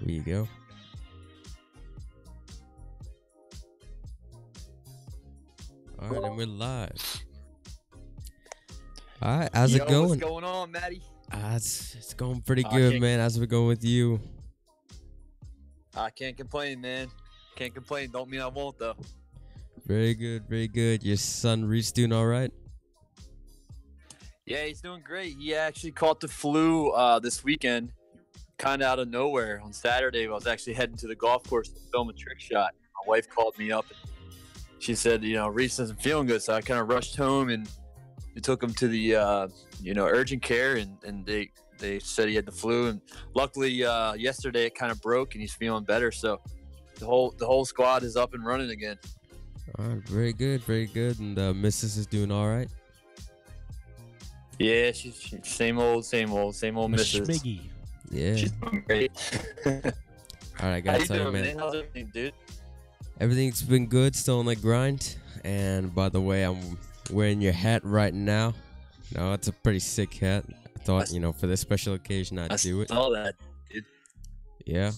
Here you go. All right, and we're live. All right, how's it going? What's going on, Matty? It's going pretty good, man. How's it going with you? I can't complain, man. Can't complain. Don't mean I won't, though. Very good, very good. Your son Rhys doing all right? Yeah, he's doing great. He actually caught the flu this weekend, kind of out of nowhere. On Saturday, I was actually heading to the golf course to film a trick shot. My wife called me up, and she said, Rhys isn't feeling good, so I kind of rushed home, and we took him to the, urgent care, and they said he had the flu. And luckily, yesterday it kind of broke, and he's feeling better. So the whole squad is up and running again. All right, very good, very good. And Mrs. is doing all right? Yeah, she's same old Mrs. Shmeggy. Yeah. She's doing great. All right, I got to tell you, man. How's everything, dude? Everything's been good, still on the grind. And by the way, I'm wearing your hat right now. No, it's a pretty sick hat. I thought, for this special occasion, I'd do it. I saw that, dude. Yeah.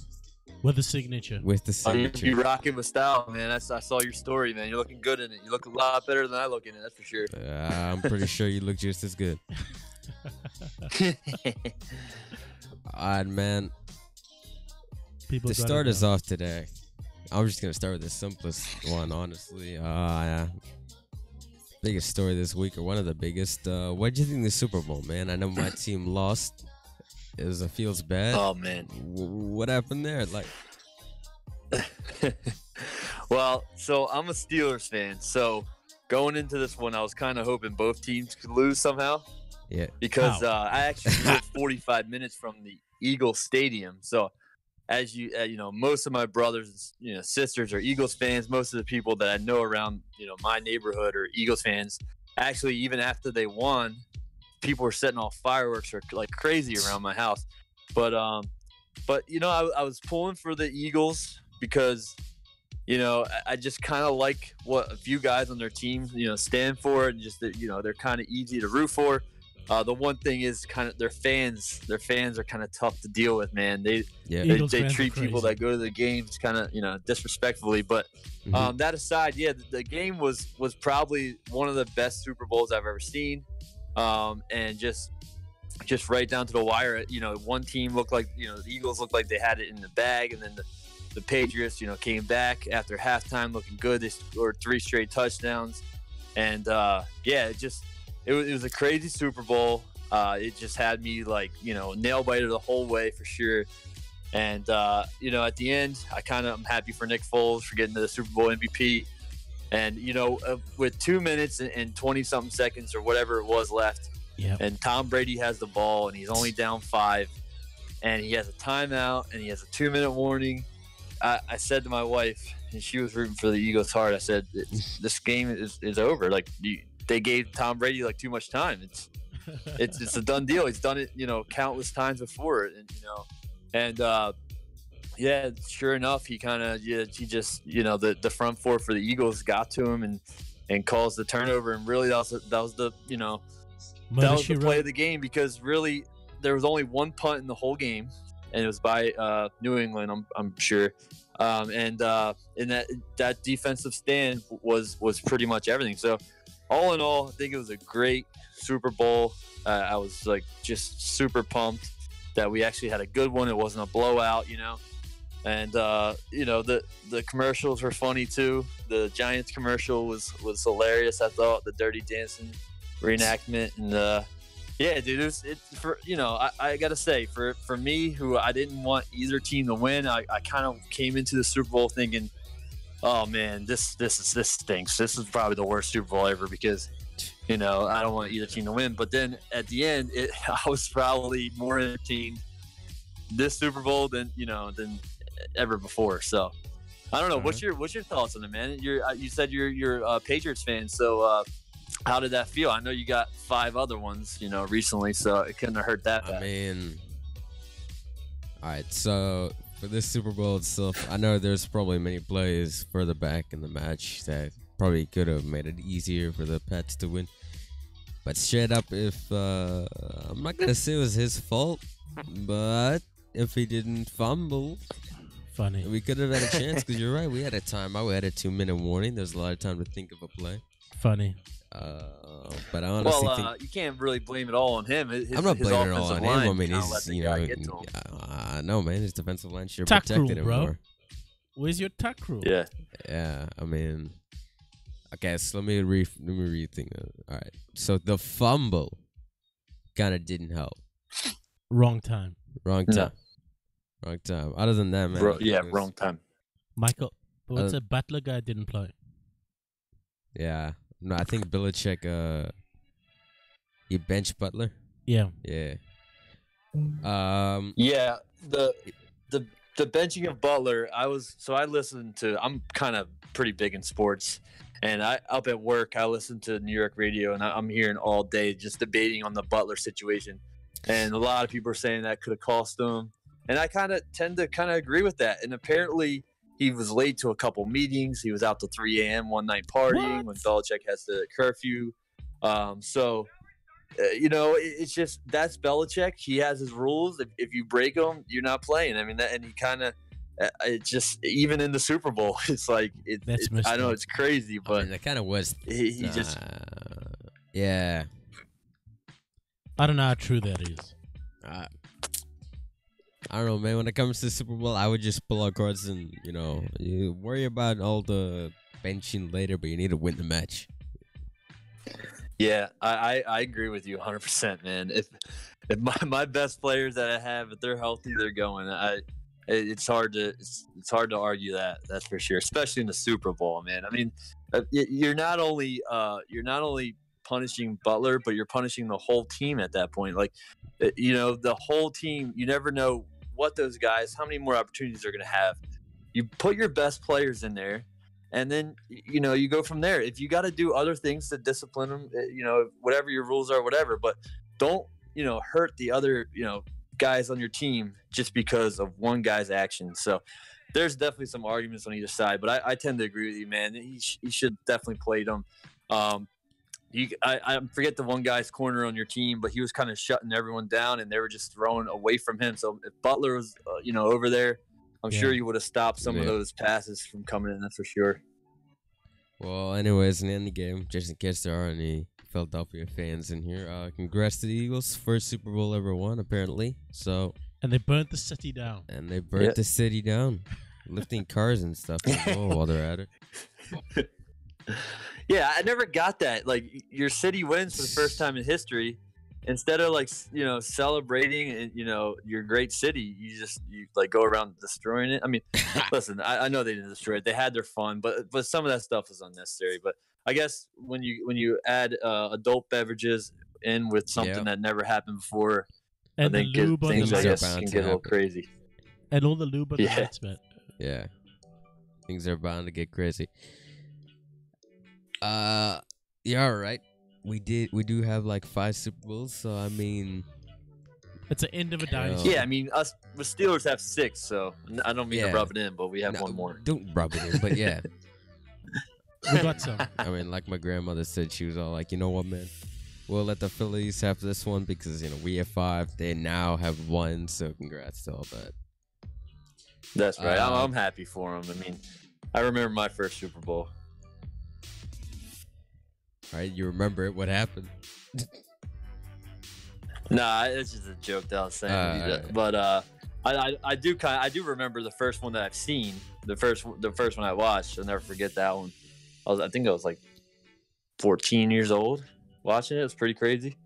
With the signature. With the signature. You're rocking with style, man. I saw your story, man. You're looking good in it. You look a lot better than I look in it, that's for sure. I'm pretty sure you look just as good. All right, man. To start us off today, I'm just going to start with the simplest one, honestly. Biggest story this week, or one of the biggest. What did you think of the Super Bowl, man? I know my team lost. It feels bad. Oh, man. What happened there? Well, so I'm a Steelers fan. So going into this one, I was kind of hoping both teams could lose somehow. Yeah. Because I actually live 45 minutes from the Eagles Stadium. So as most of my brothers, sisters are Eagles fans. Most of the people that I know around, my neighborhood are Eagles fans. Actually, even after they won, people were setting off fireworks or like crazy around my house. But I was pulling for the Eagles because, I just kind of like what a few guys on their team, stand for, and just that, they're kind of easy to root for. The one thing is kind of their fans are kind of tough to deal with, man. They treat people that go to the games kind of, disrespectfully. But that aside, yeah, the game was probably one of the best Super Bowls I've ever seen. And just right down to the wire. One team looked like, the Eagles looked like they had it in the bag, and then the Patriots, came back after halftime looking good. They scored 3 straight touchdowns, and it was a crazy Super Bowl. It just had me nail biter the whole way for sure. And at the end, I'm happy for Nick Foles for getting the Super Bowl MVP. And, with 2 minutes and 20-something seconds or whatever it was left, and Tom Brady has the ball, and he's only down 5, and he has a timeout, and he has a 2-minute warning. I said to my wife, and she was rooting for the Eagles hard, I said, this game is over. They gave Tom Brady, too much time. It's a done deal. He's done it, countless times before. And, sure enough, he kind of, the front four for the Eagles got to him and caused the turnover. And really, that was the play of the game, because really there was only one punt in the whole game, and it was by New England, I'm sure. And that defensive stand was pretty much everything. So all in all, I think it was a great Super Bowl. I was just super pumped that we actually had a good one. It wasn't a blowout, And the commercials were funny too. The Giants commercial was hilarious. I thought the Dirty Dancing reenactment, and I gotta say, for me, who I didn't want either team to win, I kind of came into the Super Bowl thinking, oh man, this stinks. This is probably the worst Super Bowl ever, because I don't want either team to win. But then at the end, I was probably more entertained this Super Bowl than ever before. So I don't know. What's your thoughts on it, man? You said you're a Patriots fan, so how did that feel? I know you got 5 other ones, recently, so it couldn't have hurt that bad. I mean, all right, so for this Super Bowl itself, I know there's probably many plays further back in the match that probably could have made it easier for the Pats to win. But straight up, if I'm not gonna say it was his fault, but if he didn't fumble. Funny. We could have had a chance because you're right. We had a timeout. We had a 2-minute warning. There's a lot of time to think of a play. Funny. But I honestly think you can't really blame it all on him. I'm not blaming it all on him. I mean, he's no man, his defensive line should Tuck protected rule, him bro. more. Where's your tuck rule? Yeah. Yeah, I mean, okay. So let me rethink that. All right. So the fumble kind of didn't help. Wrong time. Wrong time. Wrong time. Other than that, man. Wrong time. Michael, what's a Butler guy didn't play? Yeah. No, I think Belichick. He benched Butler. Yeah. Yeah. Yeah. The benching of Butler. I'm kind of pretty big in sports, and up at work I listen to New York radio, and I'm hearing all day just debating on the Butler situation, and a lot of people are saying that could have cost them, and I kind of tend to agree with that. And apparently he was late to a couple meetings. He was out till 3 a.m. one night partying when Belichick has the curfew. It's just that's Belichick. He has his rules. If you break them, you're not playing. I mean, and he kind of it just even in the Super Bowl, it's like I know it's crazy, but I mean, that kind of was. He just yeah. I don't know how true that is. I don't know, man. When it comes to the Super Bowl, I would just pull out cards and you worry about all the benching later, but you need to win the match. Yeah, I agree with you 100%, man. If my best players that I have, if they're healthy, they're going. It's hard to argue that. That's for sure, especially in the Super Bowl, man. I mean, you're not only punishing Butler, but you're punishing the whole team at that point. Like, the whole team. You never know what those guys, how many more opportunities they're going to have. You put your best players in there. And then, you go from there. If you got to do other things to discipline them, whatever your rules are, whatever. But don't, hurt the other, guys on your team just because of one guy's actions. So there's definitely some arguments on either side. But I tend to agree with you, man. He should definitely play them. I forget the one guy's corner on your team, but he was kind of shutting everyone down, and they were just throwing away from him. So if Butler was, over there, I'm sure you would have stopped some of those passes from coming in. That's for sure. Well, anyways, in the end of the game, just in case there are any Philadelphia fans in here, congrats to the Eagles, first Super Bowl ever won, apparently. And they burnt the city down. The city down, lifting cars and stuff while they're at it. Yeah, I never got that. Like, your city wins for the first time in history. Instead of celebrating and your great city, you go around destroying it. I mean, listen, I know they didn't destroy it; they had their fun, but some of that stuff was unnecessary. But I guess when you add adult beverages in with something that never happened before, and I the think lube on things the lights can get a little crazy. And all the lube on the lights, man. Yeah, things are bound to get crazy. Yeah, all right. We do have like 5 Super Bowls, so I mean, it's the end of a dynasty. Yeah, I mean, us the Steelers have 6, so I don't mean to rub it in, but we have one more. Don't rub it in, but yeah, we got some. I mean, like my grandmother said, she was all like, you know what, man, we'll let the Phillies have this one because we have 5, they now have 1, so congrats to all that. That's right. I'm happy for them. I mean, I remember my first Super Bowl. All right, you remember it? What happened? Nah, it's just a joke that I was saying. Right. But I do remember the first one that I've seen. The first one I watched. I'll never forget that one. I think I was like 14 years old watching it. It was pretty crazy.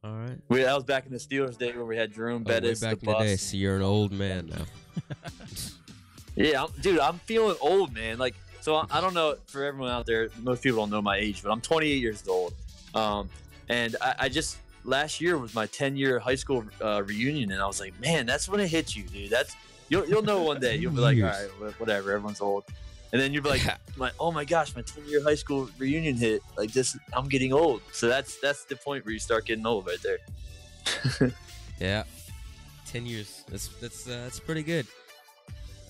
All right. That was back in the Steelers day where we had Jerome Bettis. Way back in the day, so you're an old man now. Yeah, I'm feeling old, man. Like. So I don't know, for everyone out there, most people don't know my age, but I'm 28 years old. And I just, last year was my 10-year high school reunion, and I was like, man, that's when it hits you, dude. You'll know one day. You'll be like, all right, whatever, everyone's old. And then you'll be like, oh my gosh, my 10-year high school reunion hit. Like this, I'm getting old. So that's the point where you start getting old right there. Yeah, 10 years. That's pretty good.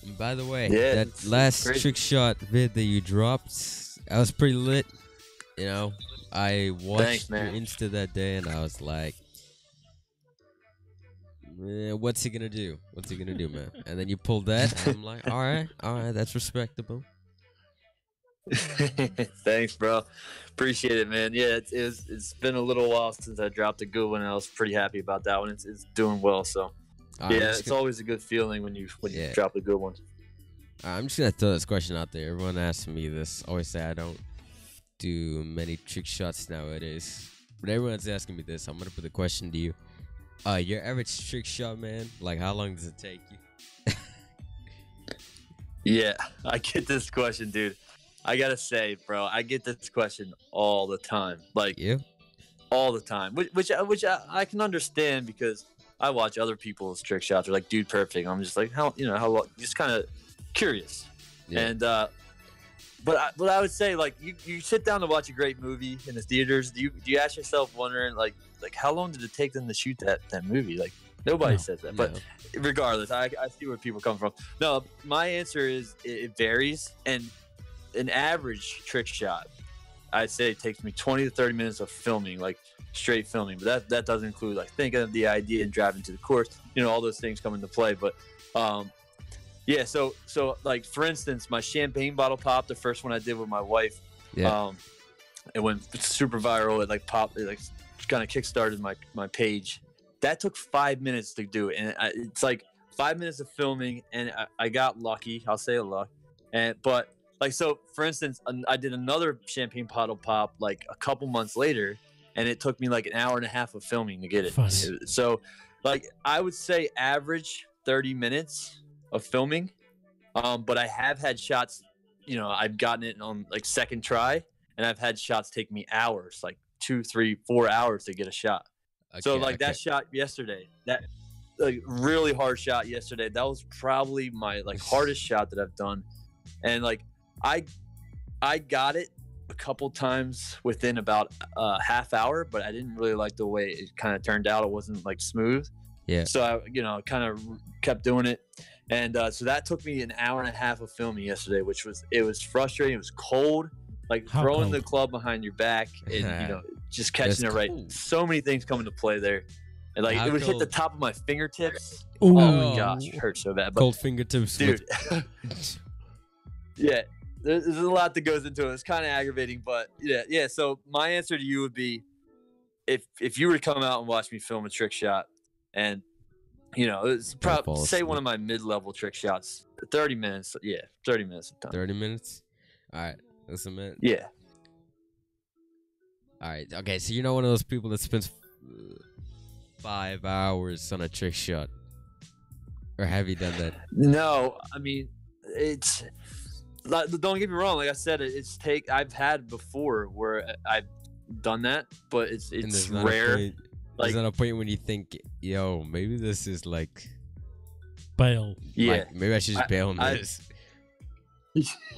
And by the way, that last trick shot vid that you dropped, I was pretty lit. I watched your Insta that day, and I was like, what's he gonna do? What's he gonna do, man? And then you pulled that, and I'm like, all right, that's respectable. Thanks, bro. Appreciate it, man. Yeah, it's been a little while since I dropped a good one. And I was pretty happy about that one. It's doing well. So it's always a good feeling when you drop a good one. I'm just gonna throw this question out there. Everyone asks me this. Always say I don't do many trick shots nowadays, but everyone's asking me this. I'm gonna put the question to you. Your average trick shot, man. Like, how long does it take you? Yeah, I get this question, dude. I gotta say, bro, I get this question all the time. Like, all the time. Which I can understand because I watch other people's trick shots. They're like, dude, perfect. I'm just like, how long? Just kind of curious. Yeah. And but I would say, like, you sit down to watch a great movie in the theaters. Do you ask yourself wondering like how long did it take them to shoot that movie? Like, nobody says that. But regardless, I see where people come from. No, my answer is it varies. And an average trick shot, I'd say it takes me 20 to 30 minutes of filming, like straight filming. But that doesn't include like thinking of the idea and driving to the course. All those things come into play. But yeah, so like for instance, my champagne bottle pop, the first one I did with my wife, it went super viral. It like popped, it like kind of kickstarted my page. That took 5 minutes to do it, and it's like 5 minutes of filming, and I got lucky. I'll say a luck, but. Like, so, for instance, I did another champagne bottle pop like a couple months later, and it took me like an hour and a half of filming to get it. Funny. So, like, I would say average 30 minutes of filming. But I have had shots, I've gotten it on like second try, and I've had shots take me hours, like 2, 3, 4 hours to get a shot. So, like, that shot yesterday, that like really hard shot yesterday, that was probably my like hardest shot that I've done. And like, I got it a couple times within about a half hour, but I didn't really like the way it kind of turned out. It wasn't like smooth. Yeah. So I, kind of kept doing it, and so that took me an hour and a half of filming yesterday, which was frustrating. It was cold, like throwing the club behind your back, and just catching it right. Cool. So many things come into play there, and like it would hit the top of my fingertips. Ooh. Oh my gosh, it hurt so bad. But, cold fingertips, dude. Yeah. There's a lot that goes into it. It's kind of aggravating, but yeah. So my answer to you would be, if you were to come out and watch me film a trick shot, and it's probably say one of my mid-level trick shots, 30 minutes. Yeah, 30 minutes of time. 30 minutes. All right, that's a minute. Yeah. All right. Okay, so you're not one of those people that spends 5 hours on a trick shot, or have you done that? No, I mean it's. Don't get me wrong. Like I said, I've had before where I've done that, but it's rare. There's not a point when you think, yo, maybe this is like bail. Yeah, like, maybe I should just bail on this.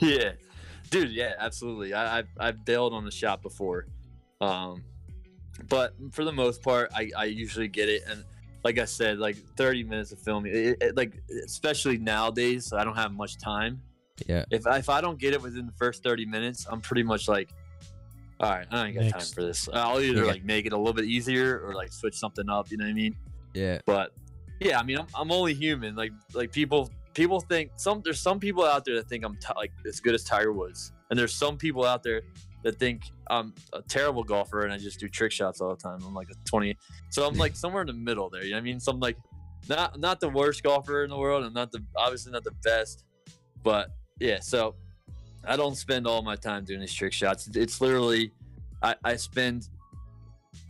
Yeah, dude. Yeah, absolutely. I've bailed on the shot before, but for the most part, I usually get it. And like I said, like 30 minutes of filming, like especially nowadays, I don't have much time. Yeah. If I don't get it within the first 30 minutes, I'm pretty much like, all right, I ain't got time for this. I'll either like make it a little bit easier or like switch something up. You know what I mean? Yeah. But yeah, I mean, I'm only human. Like people think there's some people out there that think I'm like as good as Tiger Woods, and there's some people out there that think I'm a terrible golfer and I just do trick shots all the time. I'm like a 20, so I'm like somewhere in the middle there. You know what I mean? So I'm like not the worst golfer in the world, and obviously not the best, but yeah, so I don't spend all my time doing these trick shots. It's literally, I spend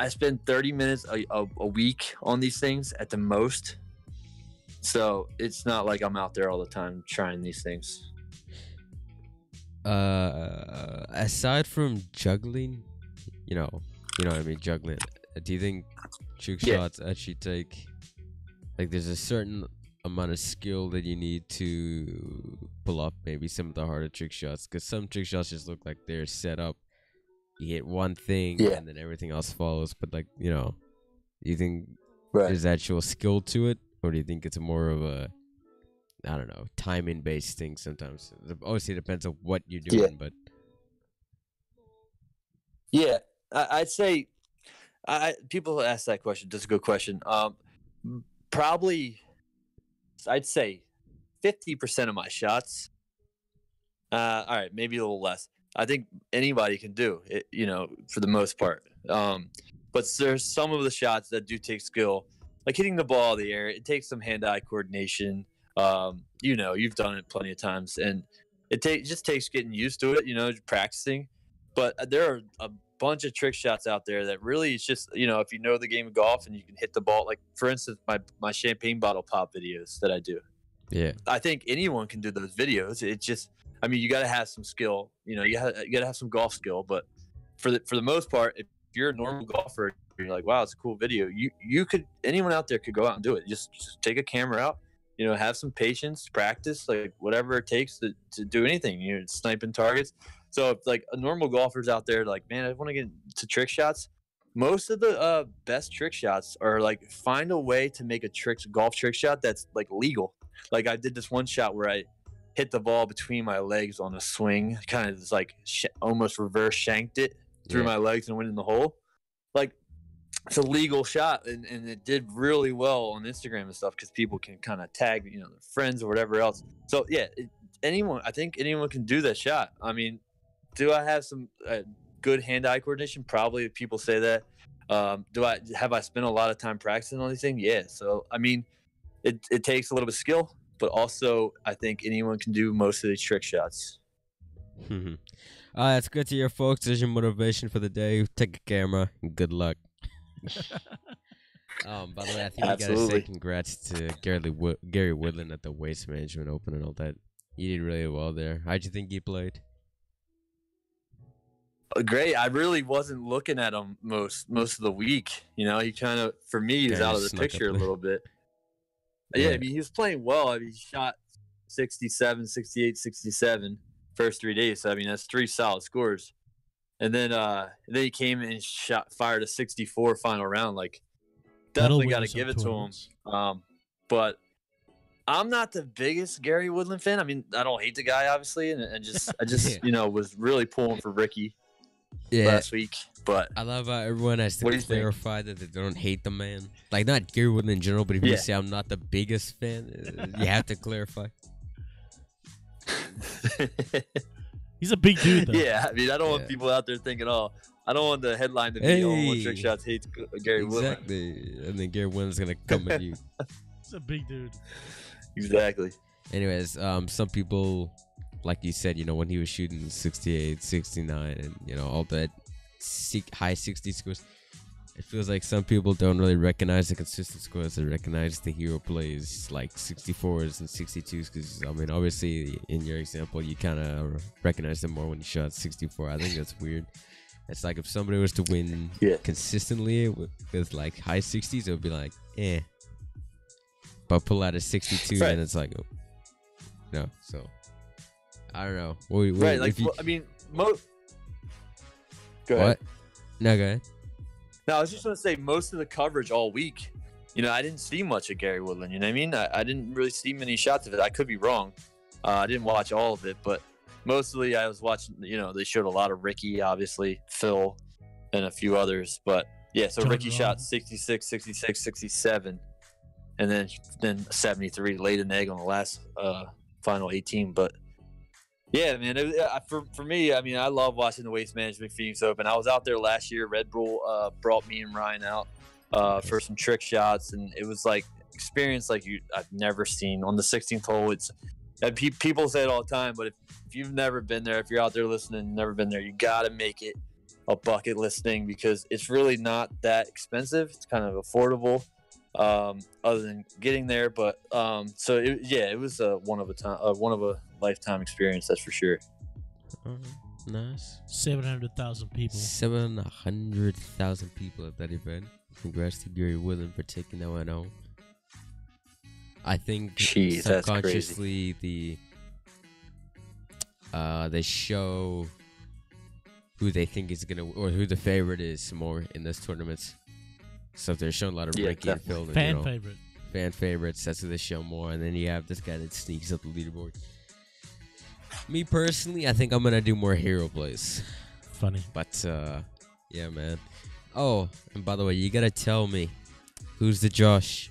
30 minutes a week on these things at the most. So it's not like I'm out there all the time trying these things. Aside from juggling, you know what I mean, juggling. Do you think trick shots actually take, like, there's a certain amount of skill that you need to pull off maybe some of the harder trick shots? Because some trick shots just look like they're set up. You hit one thing and then everything else follows. But like, do you think there's actual skill to it, or do you think it's more of a, I don't know, timing based thing sometimes? Obviously it depends on what you're doing, but I'd say people ask that question. That's a good question. probably, I'd say 50% of my shots. All right, maybe a little less. I think anybody can do it, for the most part. But there's some of the shots that do take skill, like hitting the ball in the air. It takes some hand-eye coordination. You've done it plenty of times, and it just takes getting used to it, practicing. But there are a bunch of trick shots out there that really is just, if you know the game of golf and you can hit the ball, like for instance, my champagne bottle pop videos that I do. Yeah. I think anyone can do those videos. It's just, you got to have some skill, you got to have some golf skill, but for the most part, if you're a normal golfer, you're like, wow, it's a cool video. Anyone out there could go out and do it. Just take a camera out, have some patience, practice, like whatever it takes to do anything, sniping targets. So if like a normal golfer's out there, like, man, I want to get to trick shots. Most of the best trick shots are like find a way to make a golf trick shot that's like legal. Like I did this one shot where I hit the ball between my legs on a swing, kind of just like almost reverse shanked it through my legs and went in the hole. Like it's a legal shot, and it did really well on Instagram and stuff because people can kind of tag their friends or whatever else. So yeah, I think anyone can do that shot. Do I have some good hand-eye coordination? Probably. People say that. Have I spent a lot of time practicing on these things? Yeah. So it takes a little bit of skill, but also I think anyone can do most of these trick shots. That's good to hear, folks. There's your motivation for the day. Take a camera and good luck. By the way, I think we gotta say congrats to Gary Woodland at the Waste Management Open and all that. He did really well there. How'd you think he played? Great. I really wasn't looking at him most of the week. He kind of, for me, he was out of the picture a little bit. Yeah, he was playing well. He shot 67, 68, 67 first 3 days. So, that's 3 solid scores. And then he came in and fired a 64 final round. Like, definitely got to give it to him. But I'm not the biggest Gary Woodland fan. I don't hate the guy, obviously, and I just was really pulling for Ricky last week. But I love how everyone has to clarify that they don't hate the man. Like, not Gary Woodland in general, but if you say I'm not the biggest fan, you have to clarify. He's a big dude, though. Yeah, I don't want people out there thinking, I don't want the headline to be, one trick shots hates Gary Woodland. Exactly. And then Gary Woodland's going to come at you. He's a big dude. Exactly. Anyways, some people, like you said, when he was shooting 68, 69, and, all that high 60 scores, it feels like some people don't really recognize the consistent scores. They recognize the hero plays like 64s and 62s because, obviously, in your example, you kind of recognize them more when you shot 64. I think that's weird. It's like if somebody was to win consistently with like high 60s, it would be like, eh. But pull out a 62 and it's like, no. So, I don't know. Right, like, Go ahead. What? No, go ahead. No, I was just going to say most of the coverage all week, I didn't see much of Gary Woodland. You know what I mean? I didn't really see many shots of it. I could be wrong. I didn't watch all of it, but mostly I was watching, they showed a lot of Ricky, obviously, Phil, and a few others. But, yeah, so Ricky shot 66, 66, 67, and then 73, laid an egg on the last final 18. But, yeah, man, for me, I love watching the Waste Management Phoenix Open. I was out there last year. Red Bull brought me and Ryan out for some trick shots, and it was like experience like I've never seen. On the 16th hole, people say it all the time, but if you've never been there, if you're out there listening, never been there, you got to make it a bucket list thing because it's really not that expensive. It's kind of affordable. Other than getting there, but so it was one of a lifetime experience, that's for sure. Nice. 700,000 people. 700,000 people at that event. Congrats to Gary Woodland for taking that one home. I think subconsciously they show who they think is gonna or who the favorite is more in this tournaments. So they're showing a lot of Ricky and Phil. Fan favorites. That's who they show more. And then you have this guy that sneaks up the leaderboard. Me personally, I think I'm going to do more hero plays. Funny. But, yeah, man. Oh, and by the way, you got to tell me, who's the Josh?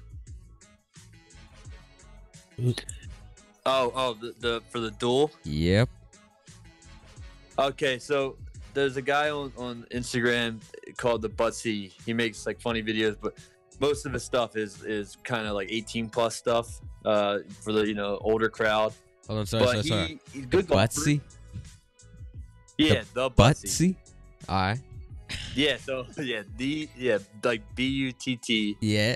The for the duel. Yep. Okay, so there's a guy on Instagram called the Buttsy. He makes like funny videos, but most of his stuff is kind of like 18 plus stuff for the older crowd. Hold on, sorry. He's good golfer. Buttsy? Yeah, the Buttsy. Buttsy? Alright. Yeah, so like BUTTSY. Yeah.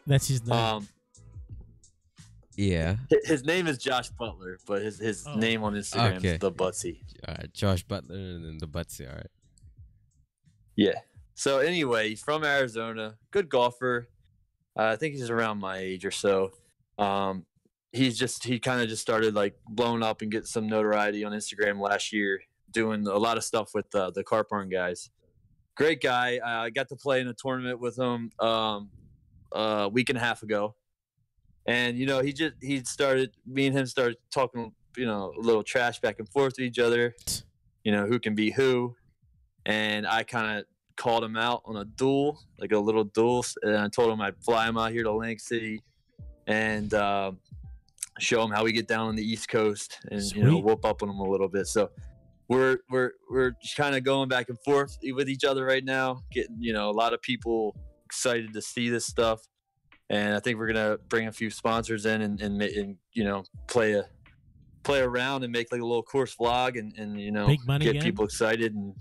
That's his name. Yeah. His name is Josh Butler, but his name on Instagram is the Buttsy. Alright, Josh Butler and then the Buttsy, alright. Yeah. So anyway, he's from Arizona. Good golfer. I think he's around my age or so. He kind of just started like blowing up and getting some notoriety on Instagram last year, doing a lot of stuff with the Carp Barn guys. Great guy. I got to play in a tournament with him a week and a half ago. And, me and him started talking, a little trash back and forth to each other, who can beat who. And I kind of called him out on a duel, like a little duel. And I told him I'd fly him out here to Atlantic City and show him how we get down on the East Coast and, whoop up on him a little bit. So we're kind of going back and forth with each other right now, getting, a lot of people excited to see this stuff. And I think we're gonna bring a few sponsors in and play around and make like a little course vlog and get people excited and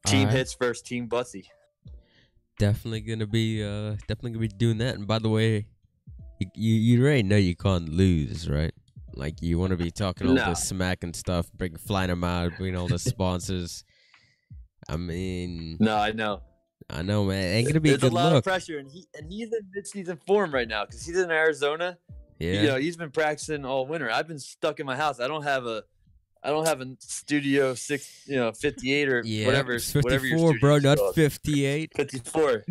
team hits versus team Buttsy. Definitely gonna be doing that. And by the way, you already know you can't lose, right? Like you want to be talking all this smack and stuff, flying them out, bringing all the sponsors. I mean, no, I know. I know, man. Ain't gonna be There's a good a lot look. of pressure, and he's in mid-season form right now because he's in Arizona. Yeah, he's been practicing all winter. I've been stuck in my house. I don't have a Studio 58 or whatever. It's 54, whatever your bro, not called. 58. 54.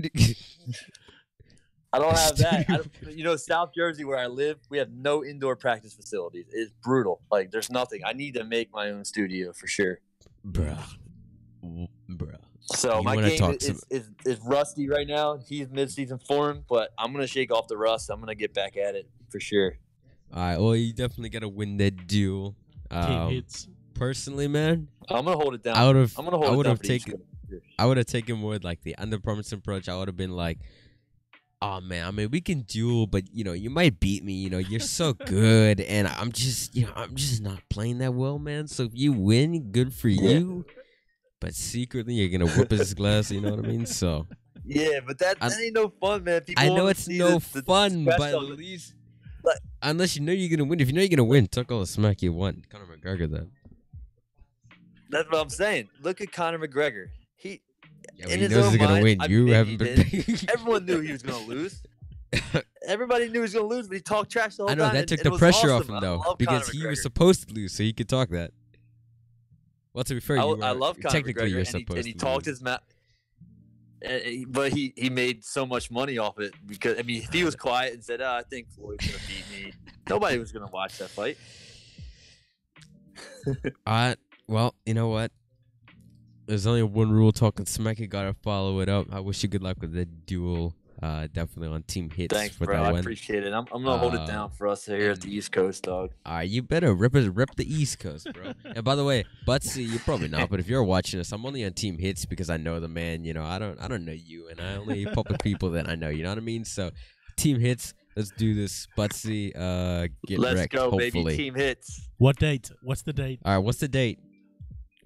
I don't have that. South Jersey where I live, we have no indoor practice facilities. It's brutal. Like there's nothing. I need to make my own studio for sure, bruh. So my game is rusty right now. He's mid-season form, but I'm going to shake off the rust. I'm going to get back at it for sure. All right. Well, you definitely got to win that duel. Personally, man, I'm going to hold it down. I would have taken more like the under-promising approach. I would have been like, oh, man, I mean, we can duel, but, you might beat me. You're so good, and I'm just not playing that well, man. So if you win, good for you. But secretly, you're going to whip his glass, you know what I mean? So. Yeah, but that ain't no fun, man. People I know it's no fun, but at least, unless you know you're going to win. If you know you're going to win, talk all the smack you want. Conor McGregor, then. That's what I'm saying. Look at Conor McGregor. He knows he's going to win. You haven't been. Everyone knew he was going to lose. Everybody knew he was going to lose, but he talked trash the whole time. I know, that took the pressure off him, though, because he was supposed to lose, so he could talk that. Well, to be fair, I love Conor technically McGregor, you're supposed and he to talked his mouth, but he made so much money off it because if he was quiet and said, "I think Floyd's gonna beat me," nobody was gonna watch that fight. Well, you know what? There's only one rule: talking smack. You gotta follow it up. I wish you good luck with the duel. Definitely on team hits. Thanks, for bro. that I one. appreciate it. I'm gonna hold it down for us here at the East Coast, dog. You better rip the East Coast, bro. And by the way, Buttsy, you're probably not, but if you're watching this, I'm only on team hits because I know the man. I don't know you, and I only pop with people that I know. You know what I mean? So, team hits. Let's do this, Buttsy. Let's wrecked, go, hopefully. baby. Team hits. What date? What's the date? All right, what's the date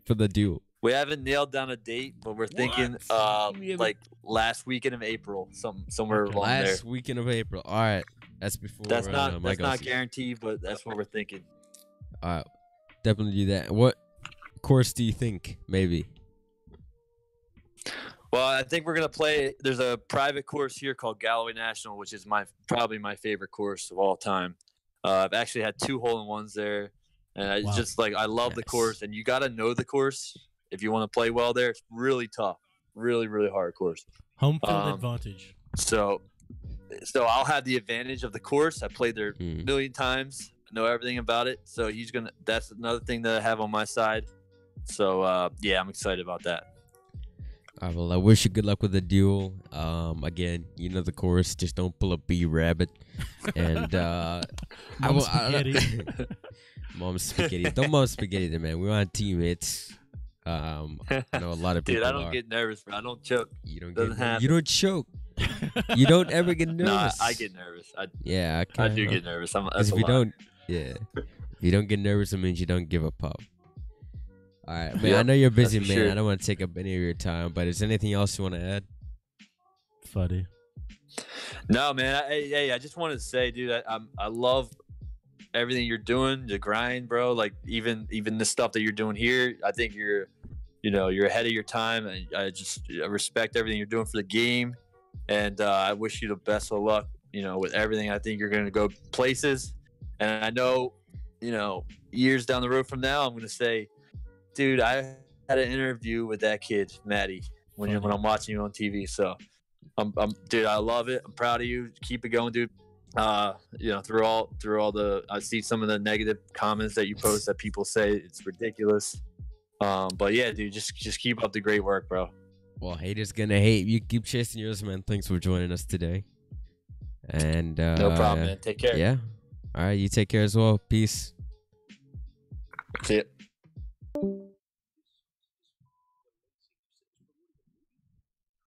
for the duel? We haven't nailed down a date, but we're thinking like last weekend of April, somewhere along there. Last weekend of April. All right, that's before. That's not guaranteed, but that's what we're thinking. All right, definitely do that. What course do you think? Maybe. Well, I think we're gonna play. There's a private course here called Galloway National, which is probably my favorite course of all time. I've actually had 2 hole-in-ones there, and it's just like I love the course. And you got to know the course if you want to play well there. It's really tough, really, really hard course. Home field advantage. So I'll have the advantage of the course. I played there a million times, know everything about it. So that's another thing that I have on my side. So yeah, I'm excited about that. Well, I wish you good luck with the duel. Again, you know the chorus. Just don't pull a B rabbit. And Mom spaghetti. Mom spaghetti. Don't mom spaghetti, there, man. We want teammates. I know a lot of people. Dude, I don't get nervous, bro. I don't choke. You don't Doesn't happen. You don't choke. You don't ever get nervous. No, I get nervous. I do get nervous. That's if you don't, if you don't get nervous, it means you don't give a pop. All right, man. Yep, I know you're busy, man. sure. I don't want to take up any of your time, but is there anything else you want to add? Funny. No, man. I just wanted to say, dude, I love everything you're doing, the grind, bro. Like even the stuff that you're doing here. I think you're ahead of your time, and I respect everything you're doing for the game, and I wish you the best of luck. With everything. I think you're going to go places, and I know, years down the road from now, I'm going to say, dude, I had an interview with that kid, Maddie, when I'm watching you on TV. So, dude, I love it. I'm proud of you. Keep it going, dude. Through all the, I see some of the negative comments that you post that people say it's ridiculous. But yeah, dude, just keep up the great work, bro. Well, haters gonna hate. You keep chasing yours, man. Thanks for joining us today. And no problem, man. Take care. Yeah. All right, you take care as well. Peace. See ya.